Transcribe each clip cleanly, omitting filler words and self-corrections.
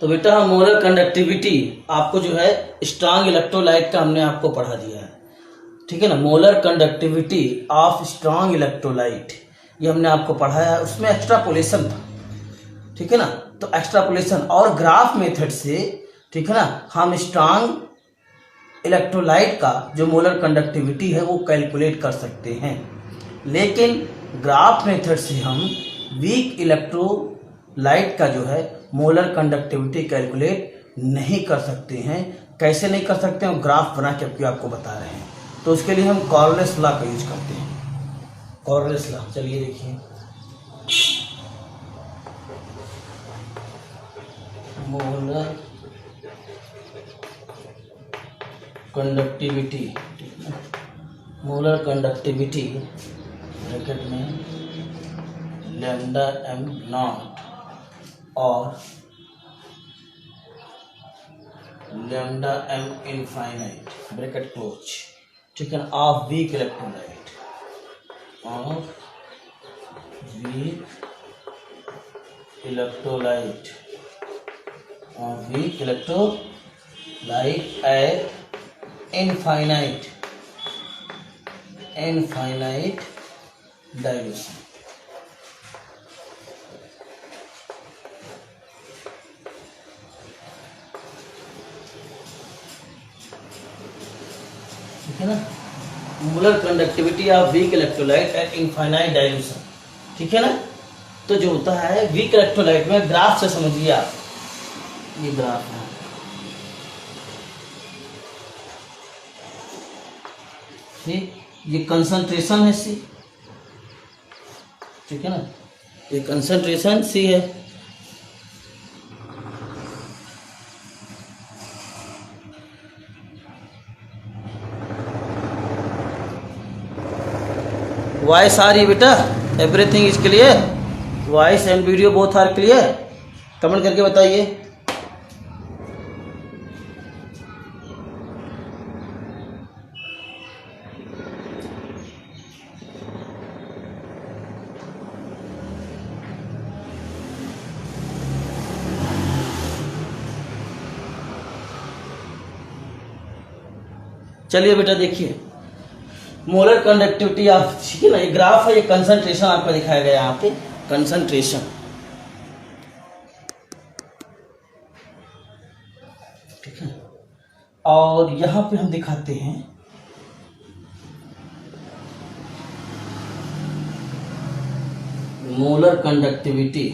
तो बेटा molar conductivity आपको जो है स्ट्रांग इलेक्ट्रोलाइट का हमने आपको पढ़ा दिया है, ठीक है ना। Molar conductivity of strong electrolyte ये हमने आपको पढ़ाया है, उसमें एक्स्ट्रापोलेशन था, ठीक है ना। तो एक्स्ट्रापोलेशन और ग्राफ मेथड से, ठीक है ना, हम स्ट्रांग इलेक्ट्रोलाइट का जो मोलर कंडक्टिविटी है वो कैलकुलेट कर सकते हैं, लेकिन ग्राफ मेथड से हम वीक इलेक्ट्रोलाइट का जो है मोलर कंडक्टिविटी कैलकुलेट नहीं कर सकते हैं। कैसे नहीं कर सकते हैं, ग्राफ बना के आपको बता रहे हैं। तो उसके लिए हम कॉर्लेस लॉ का यूज करते हैं, कॉर्लेस लॉ। चलिए देखिए, molar conductivity, molar conductivity bracket में लैम्डा एम नॉट और lambda M infinite bracket close, ठीक है ना, of weak electrolyte, of weak electrolyte, of weak electrolyte at infinite dilution. ठीक है ना, molar conductivity of weak electrolyte at infinite dilution, ठीक है ना। तो जो होता है वीक इलेक्ट्रोलाइट में, ग्राफ से समझिए आप, ये ग्राफ है, ठीक, ये कंसंट्रेशन है सी, ठीक है ना, ये कंसंट्रेशन सी है, वॉइस आ रही है बेटा, everything is clear, voice and video both are clear, comment करके बताइए। चलिए बेटा देखिए, मोलर कंडक्टिविटी ऑफ, ठीक है ना, ये ग्राफ है, ये कंसंट्रेशन आपको दिखाया गया यहाँ पे, कंसंट्रेशन, ठीक है। और यहाँ पे हम दिखाते हैं molar conductivity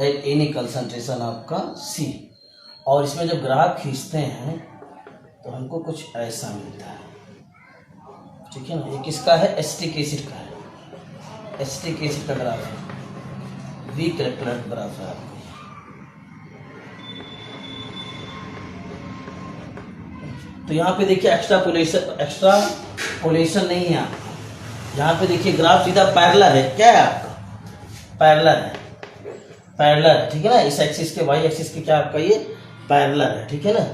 at any concentration आपका सी, और इसमें जब ग्राफ खींचते हैं तो हमको कुछ ऐसा मिलता है, ठीक है ना। ये किसका है, एसिटिक एसिड का है, एसिटिक एसिड का ग्राफ है, वीक इलेक्ट्रोलाइट ग्राफ है आपको। तो यहाँ पे देखिए एक्स्ट्रापोलेशन नहीं है आपका, यहाँ पे देखिए ग्राफ सीधा पैरेलल है, क्या है आपका, पैरेलल है, पैरेलल, ठीक है ना, इस एक्सिस के वाई एक्सिस के क्या आपका ये पैरेलल है, ठीक है ना।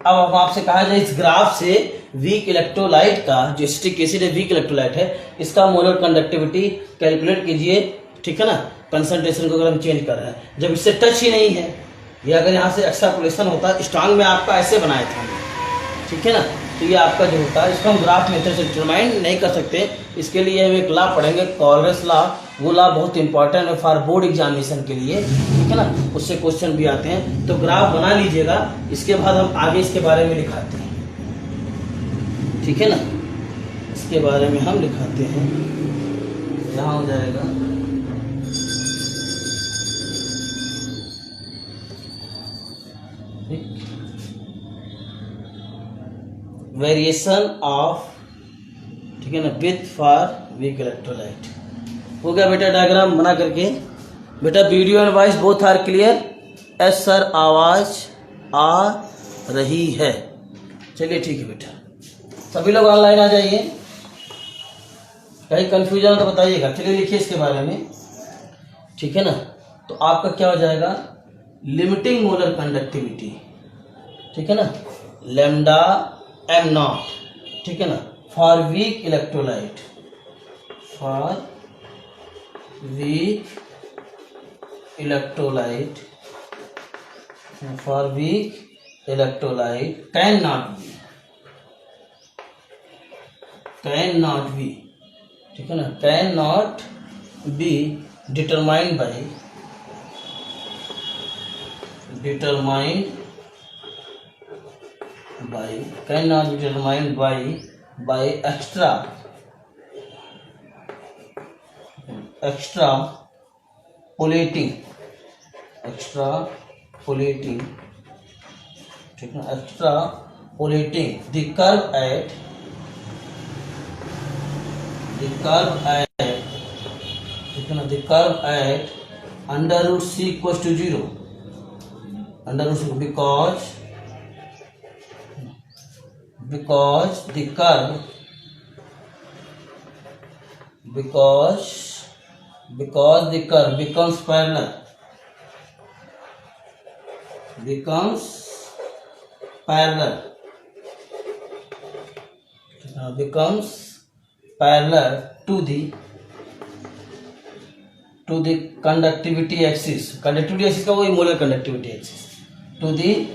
अब आपसे कहा जाए इस ग्राफ से वीक इलेक्ट्रोलाइट का, जो एसिटिक एसिड है वीक इलेक्ट्रोलाइट है, इसका मोलर कंडक्टिविटी कैलकुलेट कीजिए, ठीक है ना। कंसंट्रेशन को अगर हम चेंज कर रहे हैं, जब इससे टच ही नहीं है, ये अगर यहाँ से एक्स्ट्रापोलेशन होता है, स्ट्रांग में आपका ऐसे बनाया था, ठीक है ना, तो ये आपका जो होता है इसको हम ग्राफ मेथड से डिटरमाइन नहीं कर सकते। इसके लिए हम एक लॉ पढ़ेंगे, कॉल्रेस लॉ, वो लॉ बहुत इंपॉर्टेंट है फॉर बोर्ड एग्जामिनेशन के लिए, ठीक है ना, उससे क्वेश्चन भी आते हैं। तो ग्राफ बना लीजिएगा, इसके बाद हम आगे इसके बारे में लिखाते हैं, ठीक है ना, इसके बारे में हम लिखाते हैं, यहाँ हो जाएगा वेरिएशन ऑफ, ठीक है ना, विथ फॉर वीक इलेक्ट्रोलाइट। हो गया बेटा डायग्राम बना करके। बेटा video and voice both are clear? Yes sir, आवाज आ रही है। चलिए ठीक है बेटा, सभी लोग ऑनलाइन आ जाइए, कहीं कंफ्यूजन हो तो बताइएगा। चलिए लिखिए इसके बारे में, ठीक है ना। तो आपका क्या हो जाएगा, लिमिटिंग मोलर कंडक्टिविटी, ठीक है ना, लैम्डा एम नॉट, ठीक है ना, for weak electrolyte, for weak electrolyte, for weak electrolyte cannot be, ठीक है ना, cannot be determined by cannot be determined by extrapolating, ठीक है, extrapolating the curve at ठीक है ना, the curve at under root c equals to 0, because the curve becomes parallel, to the conductivity axis का वही molar conductivity axis, to the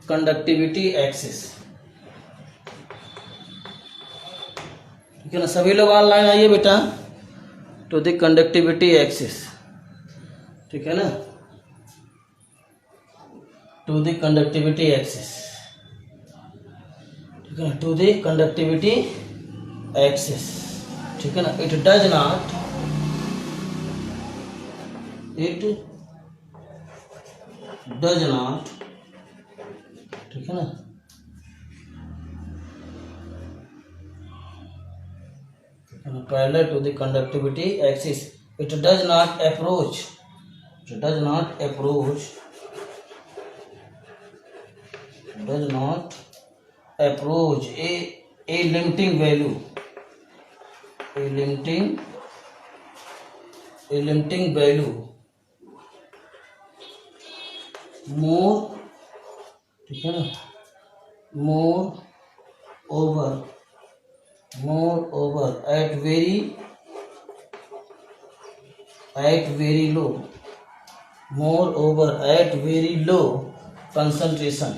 conductivity axis, ठीक है ना। सभी लोग ऑनलाइन आइए बेटा, टू द कंडक्टिविटी एक्सिस, ठीक है ना, टू द कंडक्टिविटी एक्सिस, ठीक है ना, टू द कंडक्टिविटी एक्सिस, ठीक है ना। इट डज नॉट ठीक है ना, parallel to the conductivity axis, it does not approach a limiting value, more, ठीक है ना, more over at very low, concentration,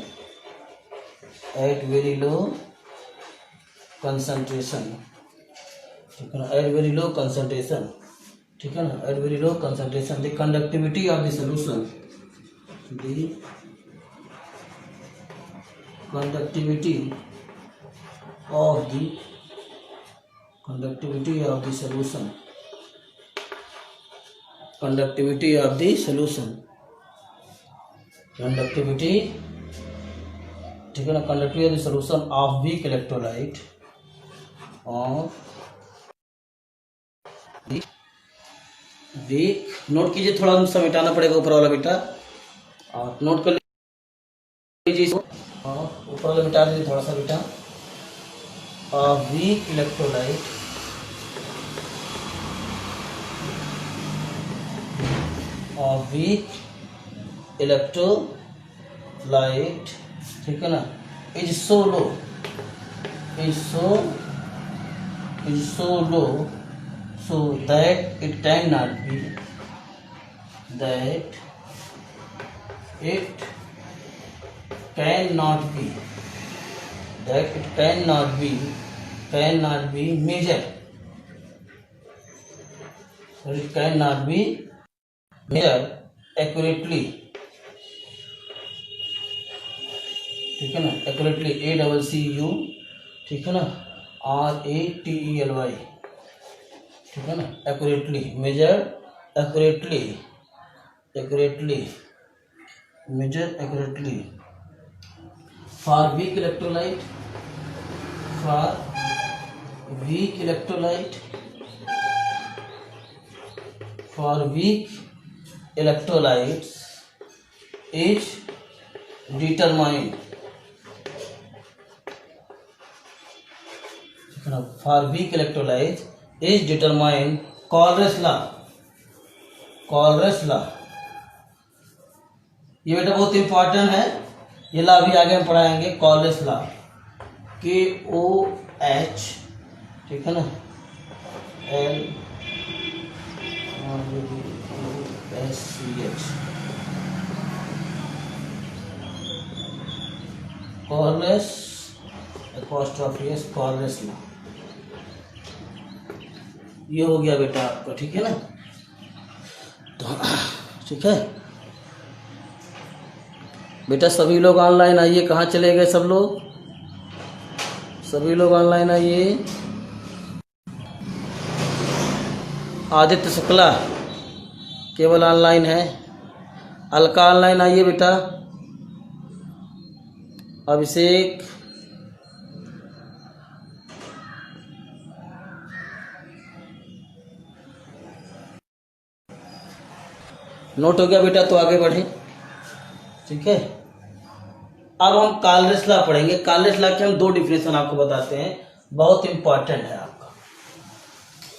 ठीक है ना, at very low concentration, ठीक है ना, at very low concentration, the conductivity of the solution, the conductivity of the solution, ठीक है ना, conductivity of the solution of weak electrolyte, note कीजिए, थोड़ा सा मिटाना पड़ेगा ऊपर वाला बेटा, और नोट कर लीजिए इसको, ऊपर वाला मिटा दीजिए थोड़ा सा बेटा। वीक इलेक्ट्रोलाइट ठीक है ना, is so low so that it cannot be measured, accurately, ठीक है ना, accurately, ACCU, ठीक है ना, RATELY, ठीक है ना, accurately, measure accurately, measure accurately for weak electrolyte, electrolytes is determined, for weak electrolytes is determined Colress law, ये बेटा बहुत इंपॉर्टेंट है, ये ला भी आगे हम पढ़ाएंगे, कॉलरेस लॉ, KOH, ठीक है ना, LSCH, कॉर्लेस अपॉस्ट्रोफी एस, कॉर्लेस ला। ये हो गया बेटा आपका, ठीक है ना। तो ठीक है बेटा, सभी लोग ऑनलाइन आइए। कहाँ चले गए सब लोग? सभी लोग ऑनलाइन आइए। आदित्य शुक्ला केवल ऑनलाइन है। अलका ऑनलाइन आइए बेटा। अभिषेक, नोट हो गया बेटा, तो आगे बढ़े। ठीक है, अब हम कॉलरेस लॉ पढ़ेंगे। कॉलरेस लॉ के हम दो डिफिनेशन आपको बताते हैं, बहुत इंपॉर्टेंट है आपका।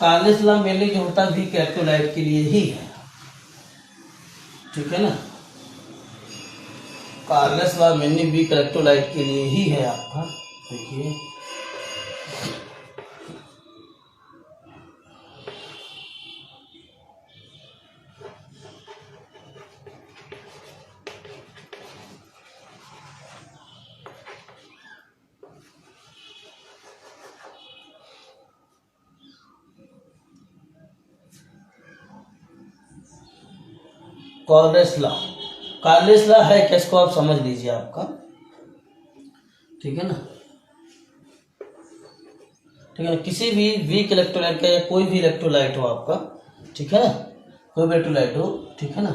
कॉलरेस लॉ मेनली जो होता है वीक इलेक्ट्रोलाइट के लिए ही है, ठीक है ना। कॉलरेस लॉ मेनली वीक इलेक्ट्रोलाइट के लिए ही है आपका। देखिए कॉलरेस लॉ, कॉलरेस लॉ है क्या, इसको आप समझ लीजिए आपका, ठीक है ना। ठीक है ना, किसी भी वीक इलेक्ट्रोलाइट का या कोई भी इलेक्ट्रोलाइट हो आपका, ठीक है ना, कोई भी इलेक्ट्रोलाइट हो, ठीक है ना,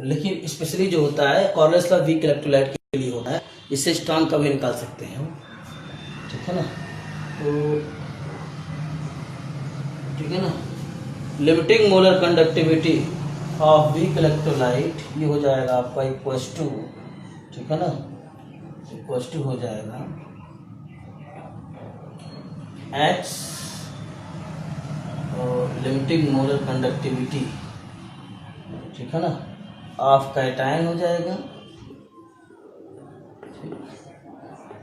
लेकिन स्पेशली जो होता है कॉलरेस लॉ वीक इलेक्ट्रोलाइट के लिए होता है। इससे स्ट्रॉन्ग कभी निकाल सकते हैं हम, ठीक है ना। तो ठीक है ना, limiting molar conductivity of weak electrolyte, ये हो जाएगा आपका इक्वल्स टू, ठीक है ना, इक्वल्स टू हो जाएगा X और लिमिटिंग मोलर कंडक्टिविटी, ठीक है ना, ऑफ कैटायन हो जाएगा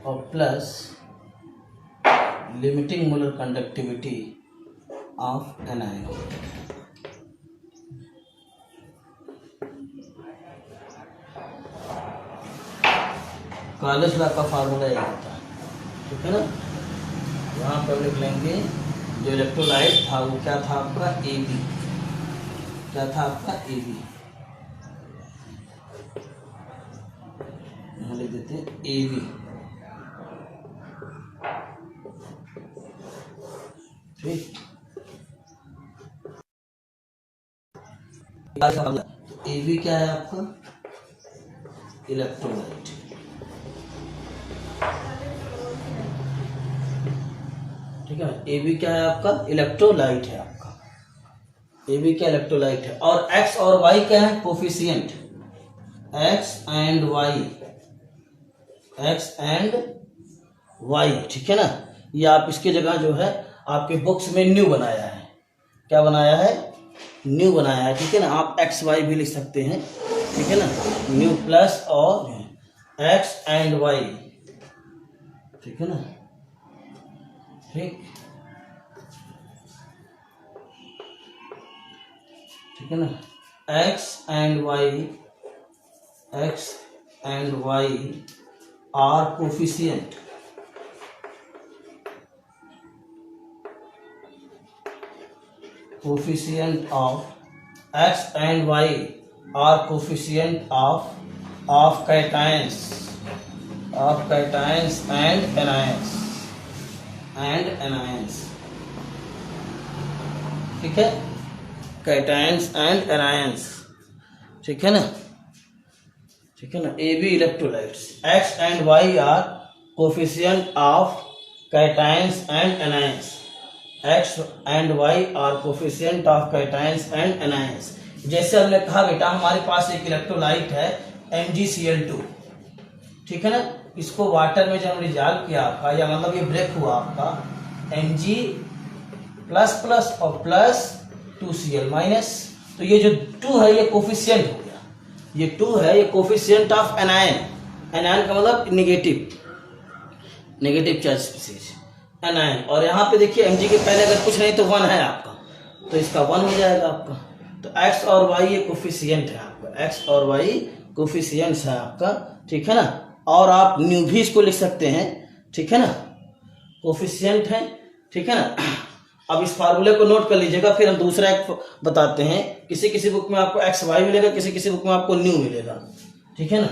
और plus limiting molar conductivity of anion. Kohlrausch law का फार्मूला ये होता है, ठीक है ना। यहाँ पर लिख लेंगे जो इलेक्ट्रोलाइट था वो क्या था आपका, AB, क्या था आपका AB, यहाँ लिख देते हैं AB, ठीक। AB क्या है आपका, इलेक्ट्रोलाइट, ठीक है ना। AB क्या है आपका, इलेक्ट्रोलाइट है आपका, AB क्या इलेक्ट्रोलाइट है। और X और Y क्या है, coefficient, X and Y, X and Y, ठीक है ना। ये आप इसके जगह जो है आपके बुक्स में न्यू बनाया है, क्या बनाया है, न्यू बनाया है, ठीक है ना। आप XY भी लिख सकते हैं, ठीक है ना, न्यू प्लस और X एंड Y, ठीक है ना, ठीक, ठीक है ना। X and Y, X and Y are coefficient, coefficient of X and Y are coefficient of cations, of cations and anions, ठीक है, कैटायंस एंड एनायंस, ठीक है ना, ठीक है ना। AB electrolytes, X and Y are coefficient of cations and anions, X and Y are coefficient of cations and anions. जैसे हमने कहा बेटा, हमारे पास एक इलेक्ट्रोलाइट है MgCl2, ठीक है ना। इसको वाटर में जब हम डिजॉल्व किया आपका, या मतलब ये ब्रेक हुआ आपका, Mg प्लस प्लस और प्लस 2Cl माइनस, तो ये जो 2 है ये कोफिशिएंट हो गया, ये 2 है ये कोफिशिएंट ऑफ एनायन, एनायन का मतलब negative, negative charge species anion. और यहाँ पे देखिए Mg के पहले अगर कुछ नहीं तो 1 है आपका, तो इसका 1 हो जाएगा आपका। तो x और y ये कोफिशिएंट है आपका, x और y कोफिशिएंट्स है आपका, ठीक है ना। और आप न्यू भी इसको लिख सकते हैं, ठीक है ना, कोफिशिएंट है, ठीक है ना। अब इस फार्मूले को नोट कर लीजिएगा, फिर हम दूसरा एक बताते हैं। किसी किसी बुक में आपको एक्स वाई मिलेगा, किसी किसी बुक में आपको न्यू मिलेगा, ठीक है ना।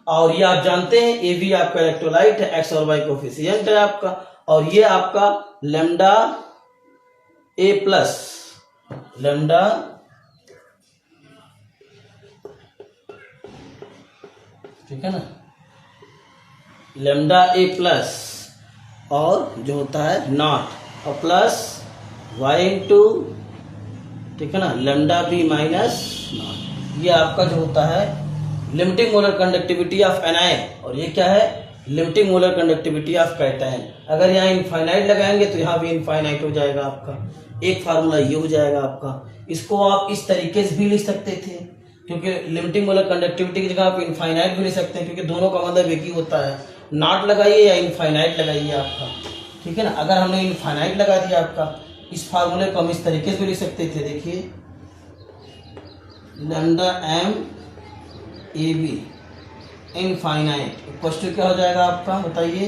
और ये आप जानते हैं ए बी आपका इलेक्ट्रोलाइट है, एक्स और वाई कोफिशिएंट है आपका, और ये आपका लैम्डा ए प्लस, लैम्डा ठीक है ना, लैम्डा ए प्लस और जो होता है नॉट और प्लस वाई इंटू, ठीक है ना, लैम्डा बी माइनस नॉट। ये आपका जो होता है limiting molar conductivity of anion, और ये क्या है, limiting molar conductivity of cation. अगर यहाँ इनफाइनाइट लगाएंगे तो यहाँ भी इनफाइनाइट हो जाएगा आपका। एक फार्मूला ये हो जाएगा आपका। इसको आप इस तरीके से भी लिख सकते थे, क्योंकि लिमिटिंग मोलर कंडक्टिविटी की जगह आप इनफाइनाइट भी लिख सकते हैं, क्योंकि दोनों का मतलब एक ही होता है। नॉट लगाइए या इनफाइनाइट लगाइए आपका, ठीक है ना। अगर हमने इनफाइनाइट लगा दिया आपका, इस फार्मूले को हम इस तरीके से भी लिख सकते थे, देखिए lambda M A B infinite equal to क्या हो जाएगा आपका, बताइए,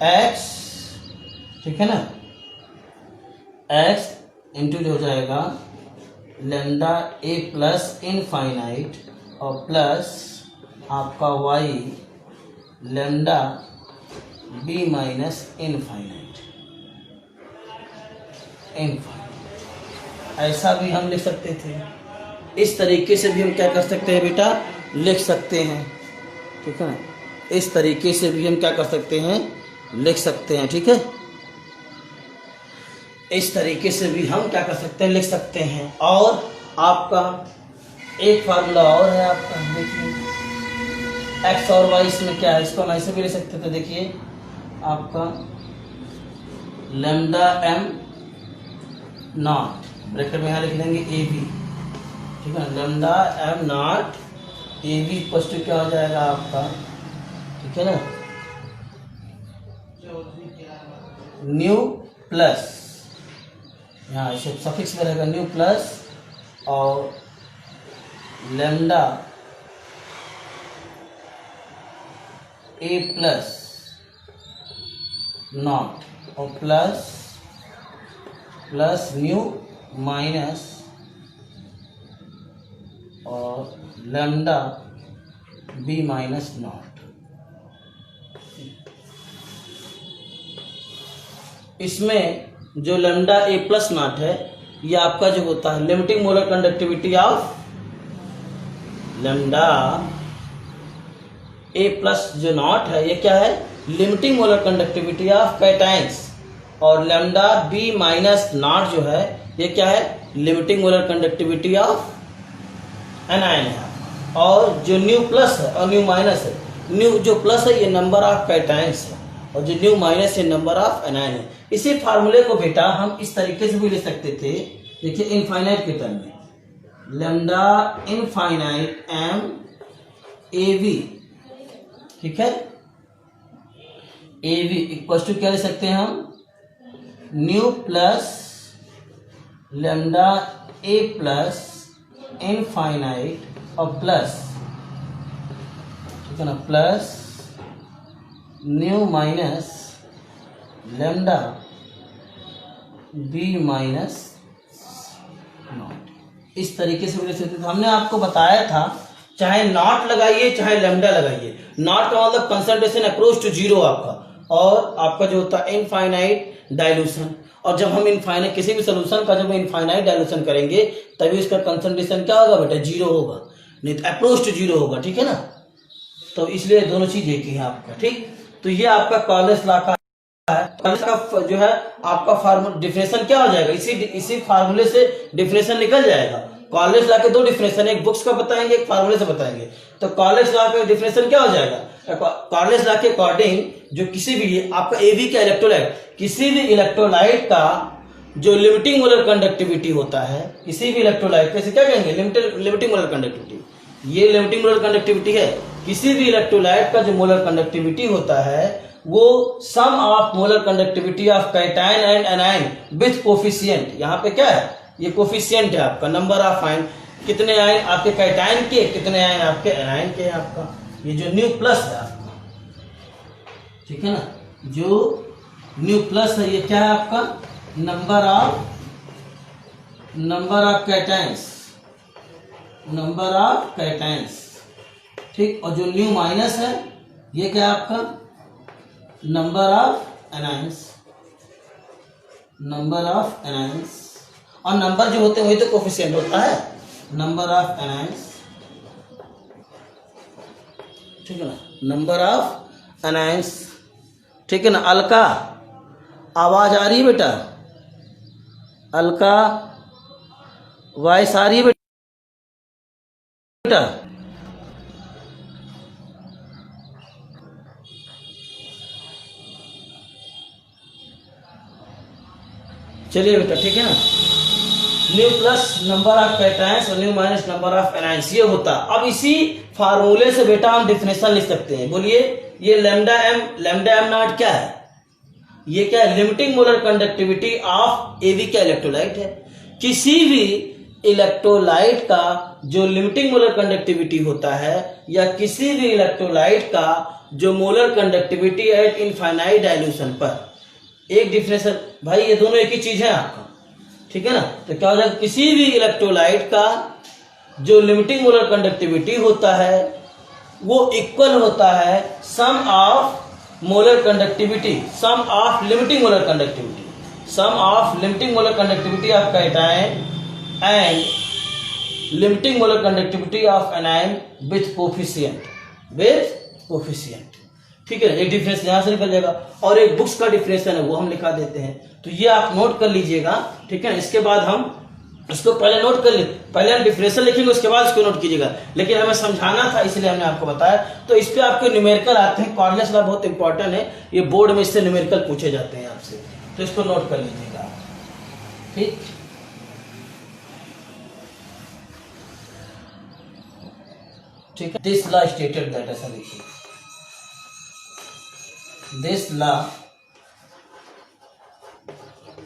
एक्स, ठीक है ना, एक्स इंटू जो हो जाएगा लैम्डा ए प्लस इनफाइनाइट और प्लस आपका Y lambda B minus infinite. ऐसा भी हम लिख सकते थे। इस तरीके से भी हम क्या कर सकते हैं बेटा, लिख सकते हैं, ठीक है ना। इस तरीके से भी हम क्या कर सकते हैं, लिख सकते हैं, ठीक है। इस तरीके से भी हम क्या कर सकते हैं, लिख सकते हैं। और आपका एक फार्मूला और है आपका, देखिए एक्स और वाई इसमें क्या है, इसको हम ऐसे भी लिख सकते थे, देखिए आपका लैम्डा एम नॉट ब्रैकेट में यहाँ लिख लेंगे ए बी, ठीक है, lambda M nought A B equal to क्या हो जाएगा आपका, ठीक है ना, न्यू प्लस, यहाँ इसे सफिक्स में रहेगा न्यू प्लस और लैम्डा ए प्लस नॉट और प्लस प्लस न्यू माइनस और लैम्डा बी माइनस नॉट। इसमें जो लैम्डा ए प्लस नॉट है, ये आपका जो होता है limiting molar conductivity of lambda A plus जो नॉट है, ये क्या है, limiting molar conductivity of cations. और लैम्डा बी माइनस नॉट जो है, ये क्या है, limiting molar conductivity of anion है। और जो न्यू प्लस है और न्यू माइनस है, न्यू जो प्लस है ये नंबर ऑफ कैटायंस है, और जो न्यू माइनस है नंबर ऑफ एनायन है। इसी फार्मूले को बेटा हम इस तरीके से भी लिख सकते थे, देखिए इनफाइनाइट के टर्म में, lambda infinite M A B, ठीक है, ए बी इक्वल टू क्या लिख सकते हैं हम, nu plus lambda A plus infinite और प्लस, ठीक है ना, plus nu minus lambda B minus nought. इस तरीके से लिख सकते थे। हमने आपको बताया था चाहे नॉट लगाइए चाहे लैम्डा लगाइए, नॉट का मतलब कंसंट्रेशन अप्रोच टू जीरो आपका, और आपका जो होता है इनफाइनाइट डाइल्यूशन। और जब हम इनफाइनाइट किसी भी सोल्यूशन का जब इनफाइनाइट डाइल्यूशन करेंगे तभी उसका कंसंट्रेशन क्या होगा बेटा, जीरो होगा, नहीं तो अप्रोच टू जीरो होगा, ठीक है ना। तो इसलिए दोनों चीज एक ही है आपका, ठीक। तो ये आपका कॉलेज लॉ का है। कॉलेज का जो है आपका फार्मूला डिफिनेशन क्या हो जाएगा, इसी फार्मूले से डिफिनेशन निकल जाएगा। कॉलेज लॉ के दो डिफिनेशन, एक बुक्स का बताएंगे, एक फार्मूले से बताएंगे। तो कॉलेज लॉ का डिफिनेशन क्या हो जाएगा, कॉलेज लॉ के अकॉर्डिंग जो किसी भी आपका एबी का इलेक्ट्रोलाइट, किसी भी इलेक्ट्रोलाइट का जो लिमिटिंग मोलर कंडक्टिविटी होता है, किसी भी इलेक्ट्रोलाइट कैसे क्या कहेंगे, लिमिटिंग मोलर कंडक्टिविटी, ये लिमिटिंग मोलर कंडक्टिविटी है। किसी भी इलेक्ट्रोलाइट का जो मोलर कंडक्टिविटी होता है वो sum of molar conductivity of cation and anion with coefficient, यहाँ पे क्या है, ये कोफिशिएंट है आपका, नंबर ऑफ आयन, कितने आयन आपके कैटायन के, कितने आयन आपके एनायन के, आपका ये जो न्यू प्लस है आपका, ठीक है ना, जो न्यू प्लस है ये क्या है आपका, number of cations, number of cations, ठीक। और जो न्यू माइनस है ये क्या है आपका, number of anions, number of anions. और नंबर जो होते हैं वही तो कोफिशिएंट होता है, नंबर ऑफ एनायंस, ठीक है ना, नंबर ऑफ एनायंस, ठीक है ना। अलका, आवाज आ रही है बेटा, अलका वॉइस आ रही है बेटा, चलिए बेटा, ठीक है ना। Nu plus number of cations और nu minus number of anions, ये होता। अब इसी फार्मूले से बेटा हम डिफिनेशन लिख सकते हैं, बोलिए। ये लैम्डा एम नॉट क्या है, ये क्या है, लिमिटिंग मोलर कंडक्टिविटी ऑफ एवी क्या इलेक्ट्रोलाइट है। किसी भी इलेक्ट्रोलाइट का जो लिमिटिंग मोलर कंडक्टिविटी होता है, या किसी भी इलेक्ट्रोलाइट का जो molar conductivity eight infinite dilution पर, एक डिफिनेशन भाई, ये दोनों एक ही चीज है आपका, ठीक है ना। तो क्या हो जाएगा, किसी भी इलेक्ट्रोलाइट का जो लिमिटिंग मोलर कंडक्टिविटी होता है वो इक्वल होता है sum of molar conductivity, sum of limiting molar conductivity, sum of limiting molar conductivity of cation and limiting molar conductivity of anion with coefficient, ठीक है। एक डिफरेंस यहां से निकल जाएगा, और एक बुक्स का डिफरेंशन है वो हम लिखा देते हैं, तो ये आप नोट कर लीजिएगा, ठीक है। इसके बाद हम इसको पहले नोट कर ले, पहले हम डिफरेंशन लिखेंगे उसके बाद इसको नोट कीजिएगा, लेकिन हमें समझाना था इसलिए हमने आपको बताया। तो इस पे आपके न्यूमेरिकल आते हैं, कॉर्डिनेट्स का बहुत इंपॉर्टेंट है, ये बोर्ड में इससे न्यूमेरिकल पूछे जाते हैं आपसे, तो इसको नोट कर लीजिएगा, ठीक। ठीक है, दिस लॉ स्टेटेड दैट, ऐसा लिखिए, दिस लॉ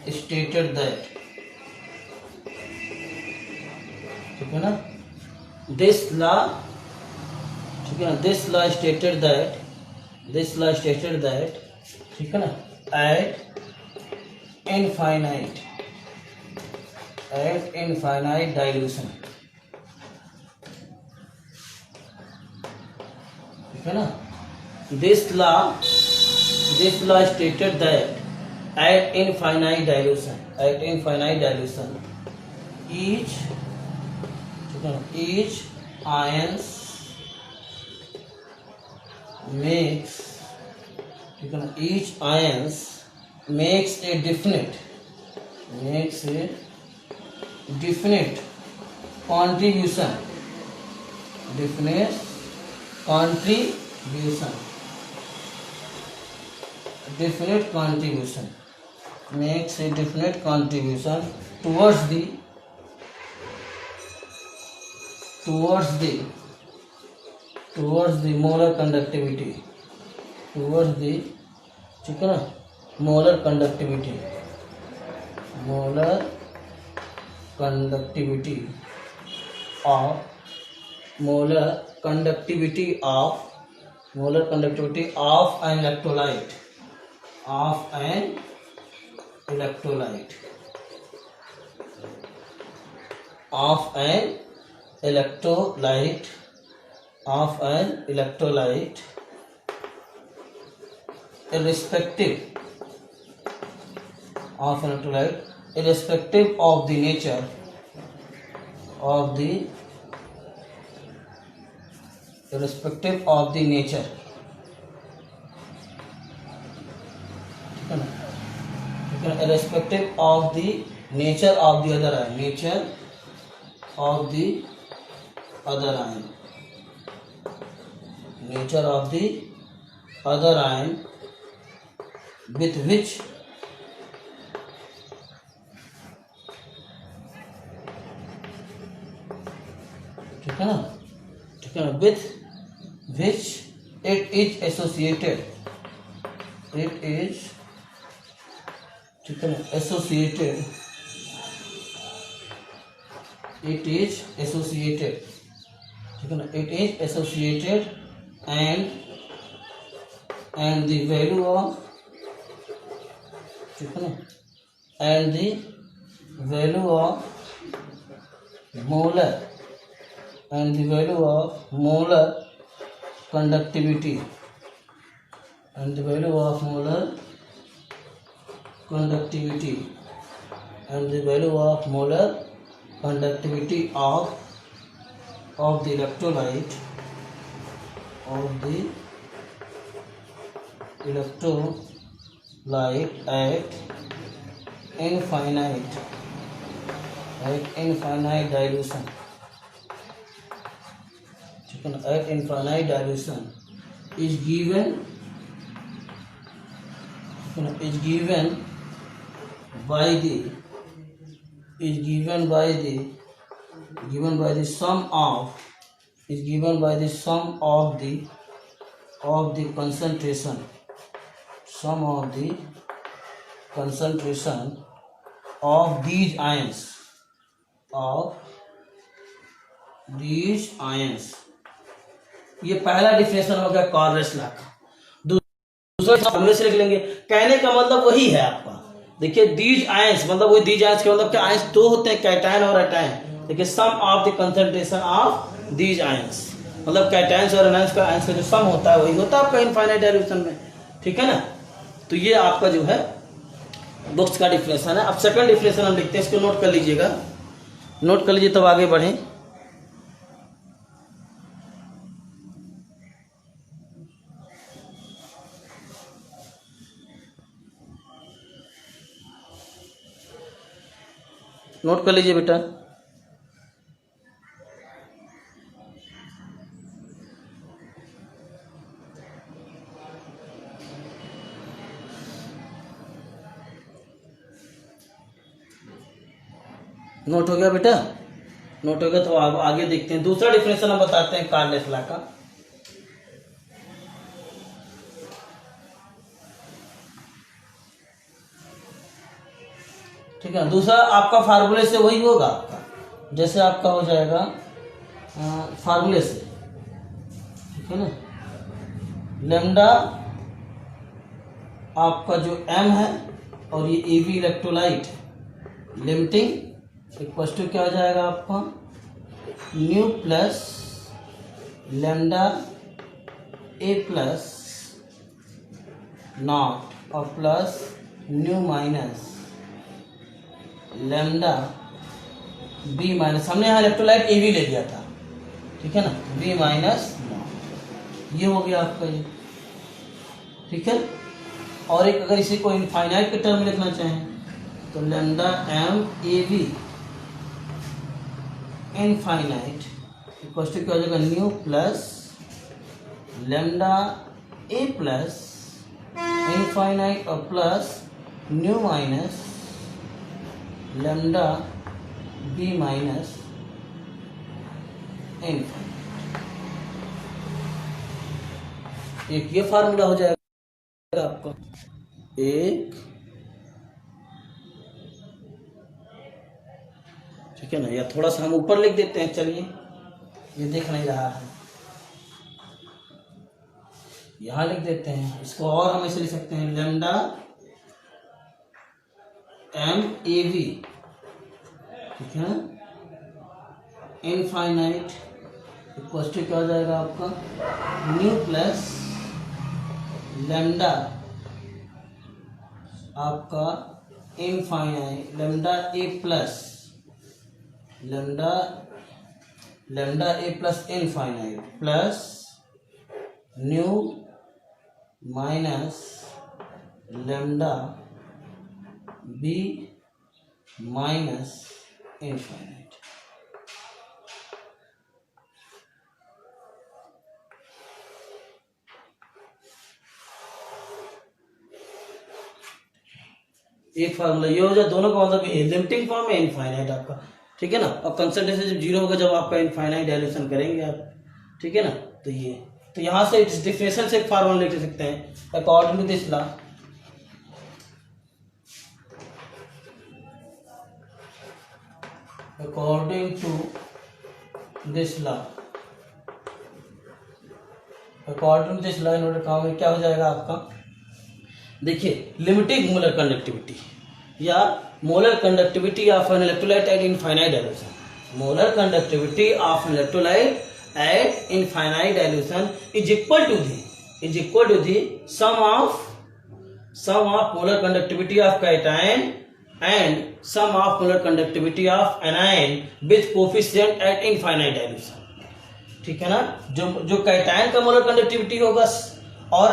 स्टेटेड दैट, ठीक है ना, दिस लॉ, ठीक है ना, this law stated that, this law stated that, ठीक है ना, एट इनफाइनाइट डाइल्यूशन, ठीक है ना, this law stated that at infinite dilution, each ions makes, each ions makes a definite contribution, makes a definite contribution towards the molar conductivity, ठीक है ना, molar conductivity of an electrolyte, irrespective of the nature irrespective of the nature of the other ion, with which ठीक है ना, with which it is associated, it is, ठीक है ना, associated, it is associated, ठीक है ना, it is associated and the value of, ठीक है ना, and the value of molar, and the value of molar conductivity, and the value of molar conductivity, and the value of molar conductivity of the electrolyte, of the electrolyte at infinite dilution, at infinite dilution is given by the sum of the concentration, sum of the concentration of these ions, ये पहला definition हो गया कॉर्रेस law का। दूसरा सामने से लिख लेंगे। कहने का मतलब वही है आपका, देखिए दीज आयंस मतलब वही दीज आयंस के मतलब क्या, आयंस दो होते हैं, कैटायन और एटायन। देखिए sum of the concentration of these ions, मतलब कैटायंस और एनायंस का आयंस का जो सम होता है वही होता है आपका इनफाइनाइट डाइल्यूशन में, ठीक है ना। तो ये आपका जो है बुक्स का डिफिनेशन है। अब सेकंड डिफिनेशन हम लिखते हैं, इसको नोट कर लीजिएगा, नोट कर लीजिए तब आगे बढ़ें। नोट कर लीजिए बेटा। नोट हो गया बेटा, नोट हो गया तो अब आगे देखते हैं। दूसरा डिफिनेशन हम बताते हैं कॉर्रेस लॉ का। ठीक है, दूसरा आपका फार्मूले से वही होगा आपका, जैसे आपका हो जाएगा फार्मूले से, ठीक है ना। लैम्डा आपका जो m है और ये AB electrolyte limiting equal to क्या हो जाएगा आपका, nu plus lambda A plus nought और plus nu minus lambda B minus, हमने यहाँ इलेक्ट्रोलाइट AB ले लिया था, ठीक है ना, B माइनस नॉट, ये हो गया आपका ये, ठीक है। और एक अगर इसी को इनफाइनाइट के टर्म में लिखना चाहें तो lambda M AB infinite equal to क्या हो जाएगा, nu plus lambda A plus infinite और plus nu minus lambda B minus infinite. एक ये फार्मूला हो जाएगा आपका, एक, ठीक है ना। या थोड़ा सा हम ऊपर लिख देते हैं, चलिए ये देख नहीं रहा है, यहां लिख देते हैं इसको, और हम ऐसे लिख सकते हैं लैम्डा M AB, ठीक है, इनफाइनाइट इक्वल टू क्या हो जाएगा आपका, न्यू प्लस लैम्डा आपका infinite lambda A plus lambda A plus infinite plus nu minus lambda B minus infinite. एक फार्मूला ये हो जाए, दोनों का मतलब लिमिटिंग फॉर्म है इनफाइनाइट आपका, ठीक है ना। और कंसंट्रेशन जब जीरो होगा, जब आपका इनफाइनाइट डाइल्यूशन करेंगे आप, ठीक है ना। तो ये तो यहाँ से इस डिफरेंशियल से एक फार्मूला लिख सकते हैं according to this law. According to this law, according to this law in order काम क्या हो जाएगा आपका, देखिए लिमिटिंग मोलर कंडक्टिविटी या molar conductivity of an electrolyte at infinite dilution, molar conductivity of an electrolyte at infinite dilution is equal to the sum of molar conductivity of cation and sum of molar conductivity of anion with coefficient at infinite dilution। ठीक है ना, जो cation का molar conductivity होगा और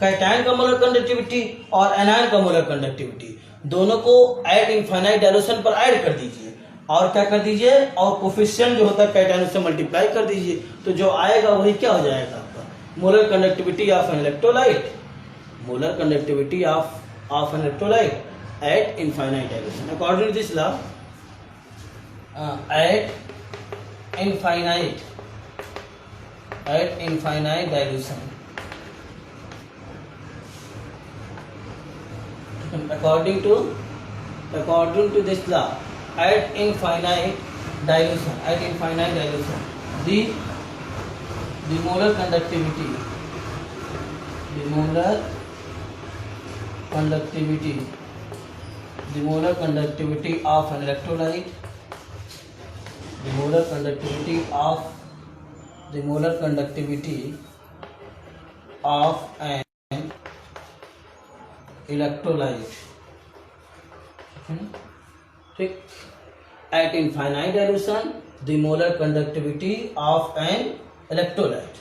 cation का molar conductivity और anion का मोलर कंडक्टिविटी दोनों को एट इनफाइनाइट डाइल्यूशन पर ऐड कर दीजिए और क्या कर दीजिए, और कोफिशिएंट जो होता है कैटायन उससे मल्टीप्लाई कर दीजिए, तो जो आएगा वही क्या हो जाएगा आपका molar conductivity of an electrolyte, molar conductivity of an electrolyte at infinite dilution according to this law at infinite dilution according to this law at infinite dilution the molar conductivity of an electrolyte, the molar conductivity of an electrolyte, ठीक, at infinite dilution the molar conductivity of an electrolyte,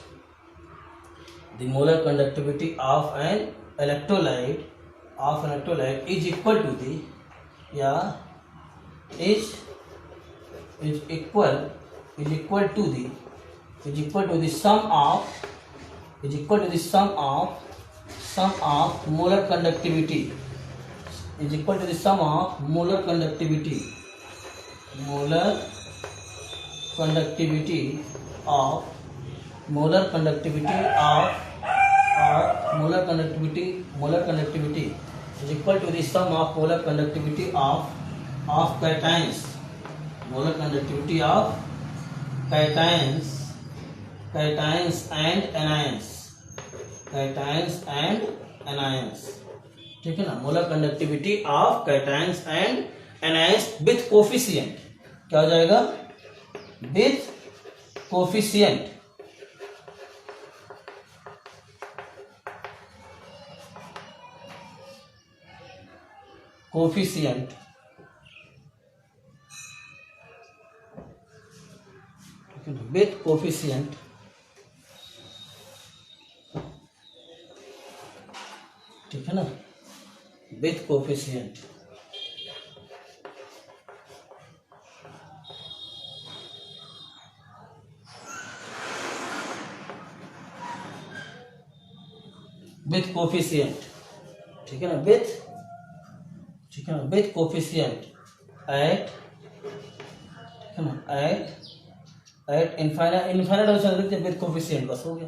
the molar conductivity of an electrolyte is equal to the या is equal to the sum of molar conductivity is equal to the sum of molar conductivity is equal to the sum of molar conductivity of cations, molar conductivity of cations and anions, ठीक है ना, molar conductivity of cations and anions with coefficient, क्या हो जाएगा, with coefficient, with coefficient, ठीक है ना, with coefficient, ठीक है ना, विथ कोफिशिएंट एट, ठीक है ना, एट इनफाइनाइट विथ कोफिशिएंट, बस हो गया,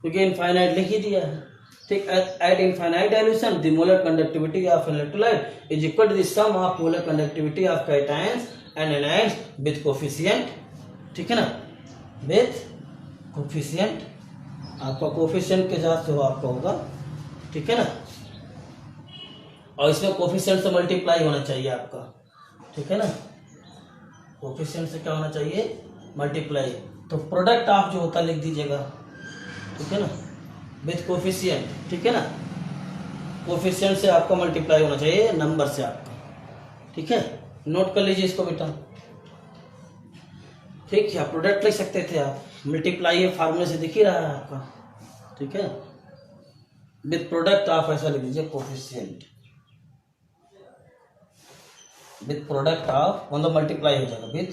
क्योंकि इनफाइनाइट लिख ही दिया है, ठीक, at infinite dilution the molar conductivity of an electrolyte is equal to the sum of molar conductivity of cations and anions with coefficient, ठीक है ना, with coefficient, आपका कोफिशिएंट के साथ जो आपका होगा, ठीक है ना, और इसमें कोफिशिएंट से मल्टीप्लाई होना चाहिए आपका, ठीक है ना, कोफिशिएंट से क्या होना चाहिए, मल्टीप्लाई, तो प्रोडक्ट ऑफ जो होता लिख दीजिएगा, ठीक है ना, विथ कोफिशिएंट, ठीक है ना, कोफिशिएंट से आपका मल्टीप्लाई होना चाहिए नंबर से आपका, ठीक है, नोट कर लीजिए इसको बेटा, ठीक है, प्रोडक्ट लिख सकते थे आप, मल्टीप्लाई है फार्मूले से दिख ही रहा है आपका, ठीक है, विथ प्रोडक्ट ऑफ ऐसा लिख दीजिए कोफिशिएंट, विथ प्रोडक्ट ऑफ मतलब मल्टीप्लाई हो जाएगा, विथ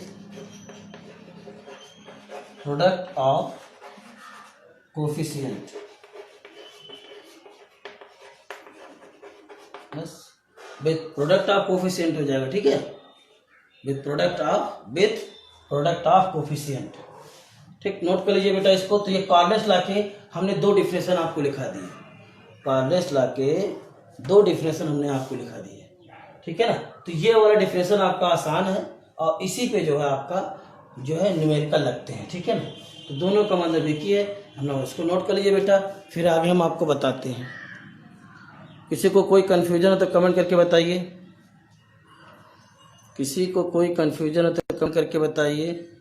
प्रोडक्ट ऑफ कोफिशिएंट, बस विथ प्रोडक्ट ऑफ कोफिशिएंट हो जाएगा, ठीक है, विथ प्रोडक्ट ऑफ कोफिशिएंट, ठीक, नोट कर लीजिए बेटा इसको। तो ये कार्लेस लॉ के हमने दो डिफिनेशन आपको लिखा दिए, कार्लेस लॉ के दो डिफिनेशन हमने आपको लिखा दिए, ठीक है ना। तो ये वाला डिफिनेशन आपका आसान है और इसी पे जो है आपका जो है न्यूमेरिकल लगते हैं, ठीक है ना। तो दोनों का मतलब एक ही है, हम लोग इसको नोट कर लीजिए बेटा, फिर आगे हम आपको बताते हैं। किसी को कोई कन्फ्यूजन हो तो कमेंट करके बताइए, किसी को कोई कन्फ्यूजन हो तो कमेंट करके बताइए।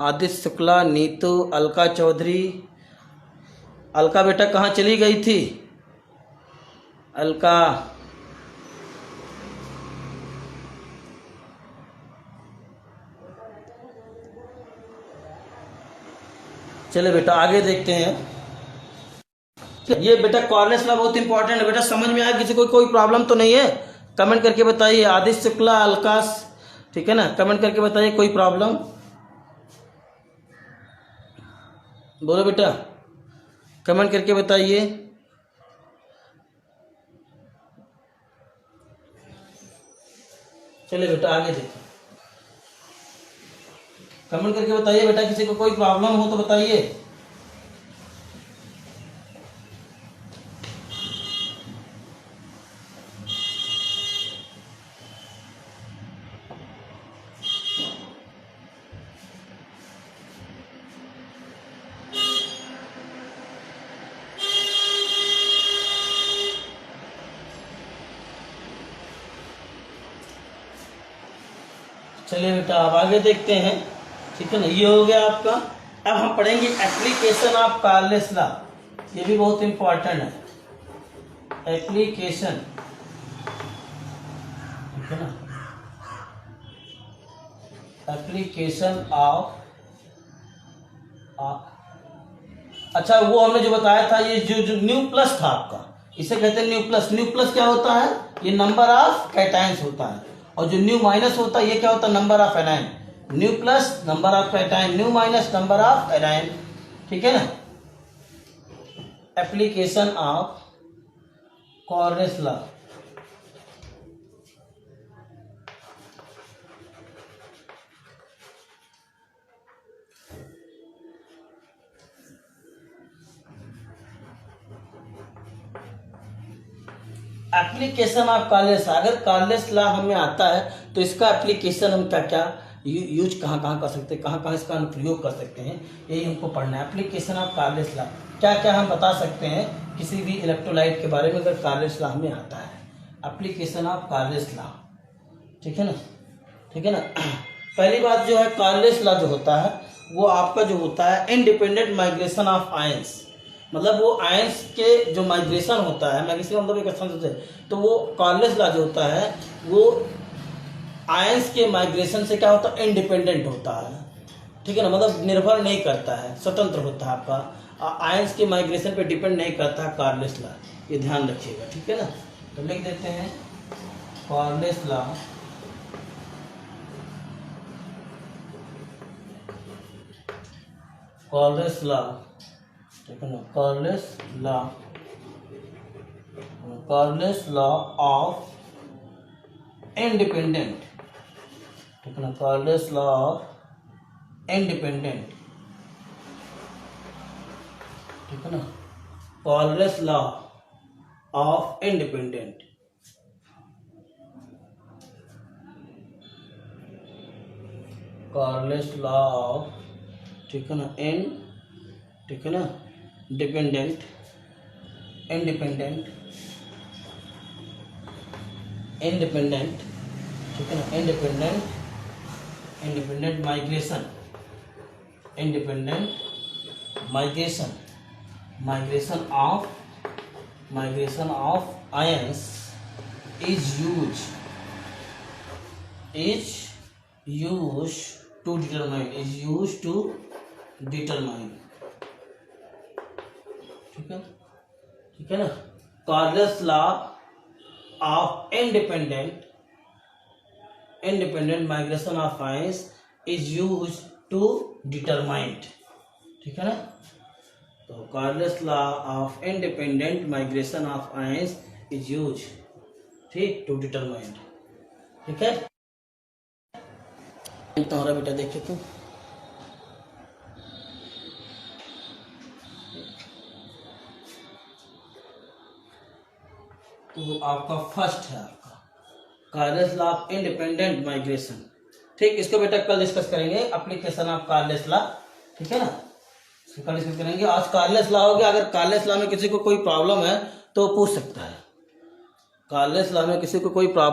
आदित्य शुक्ला, नीतू, अलका चौधरी। अलका बेटा कहाँ चली गई थी अलका? चले बेटा आगे देखते हैं। ये बेटा कार्लेस लॉ बहुत इंपॉर्टेंट है बेटा, समझ में आया? किसी को कोई प्रॉब्लम तो नहीं है? कमेंट करके बताइए। आदित्य शुक्ला, अलका, ठीक है ना, कमेंट करके बताइए कोई प्रॉब्लम। बोलो बेटा, कमेंट करके बताइए। चलिए बेटा आगे देखो, कमेंट करके बताइए बेटा, किसी को कोई प्रॉब्लम हो तो बताइए। चलिए बेटा अब आगे देखते हैं, ठीक है ना। ये हो गया आपका। अब हम पढ़ेंगे एप्लीकेशन ऑफ कार्लेस लॉ, ये भी बहुत इंपॉर्टेंट है। एप्लीकेशन, ठीक है ना, एप्लीकेशन ऑफ, अच्छा वो हमने जो बताया था, ये जो न्यू प्लस था आपका, इसे कहते हैं न्यू प्लस। न्यू प्लस क्या होता है? ये नंबर ऑफ कैटायंस होता है। और जो न्यू माइनस होता है ये क्या होता है? Number of anion. New plus number of cation, new minus number of anion, ठीक है ना। Application of Carlos law, application of Carlos. अगर कार्लेस लॉ हमें आता है तो इसका एप्लीकेशन हम क्या क्या यूज कहाँ कहाँ कर सकते हैं, कहाँ कहाँ इसका अनुप्रयोग कर सकते हैं, यही हमको पढ़ना है। एप्लीकेशन ऑफ कार्लेस लॉ, क्या क्या हम बता सकते हैं किसी भी इलेक्ट्रोलाइट के बारे में अगर कार्लेस लॉ हमें आता है। एप्लीकेशन ऑफ कार्लेस लॉ, ठीक है ना, ठीक है ना। पहली बात जो है, कार्लेस लॉ जो होता है वो आपका जो होता है इंडिपेंडेंट माइग्रेशन ऑफ आयंस। मतलब वो आयंस के जो माइग्रेशन होता है, माइग्रेशन मतलब एक स्थान से, तो वो कार्लेस लॉ जो होता है वो आयंस के माइग्रेशन से क्या होता है? इंडिपेंडेंट होता है, ठीक है ना। मतलब निर्भर नहीं करता है, स्वतंत्र होता है आपका, आयंस के माइग्रेशन पे डिपेंड नहीं करता है कार्लेस लॉ, ये ध्यान रखिएगा, ठीक है ना। तो लिख देते हैं कार्लेस लॉ, कार्लेस लॉ, ठीक है ना, Kohlrausch's law, Carlos law of independent, ठीक है ना, कार्लेस लॉ ऑफ इंडिपेंडेंट, ठीक है ना, Kohlrausch's law of independent, Carlos law of, ठीक है ना, ठीक है ना, डिपेंडेंट, इंडिपेंडेंट, इंडिपेंडेंट, ठीक है ना, independent, independent migration, independent migration, migration of ions is use to determine, ठीक है, ठीक है ना। Kohlrausch's law of independent migration of ions is use to determine, ठीक है ना। तो Kohlrausch's law of independent migration of ions is use, ठीक, टू डिटरमाइन, ठीक है। तुम्हारा बेटा देखे तो तो आपका फर्स्ट है आपका Carlos law of independent migration. ठीक, इसको बेटा कल डिस्कस करेंगे, एप्लीकेशन ऑफ कार्लेस लॉ। ठीक है ना, इसको कल डिस्कस करेंगे। आज कार्लेस लॉ हो गया। अगर कार्लेस लॉ में किसी को कोई प्रॉब्लम है तो पूछ सकता है। कार्लेस लॉ में किसी को कोई प्रॉब्लम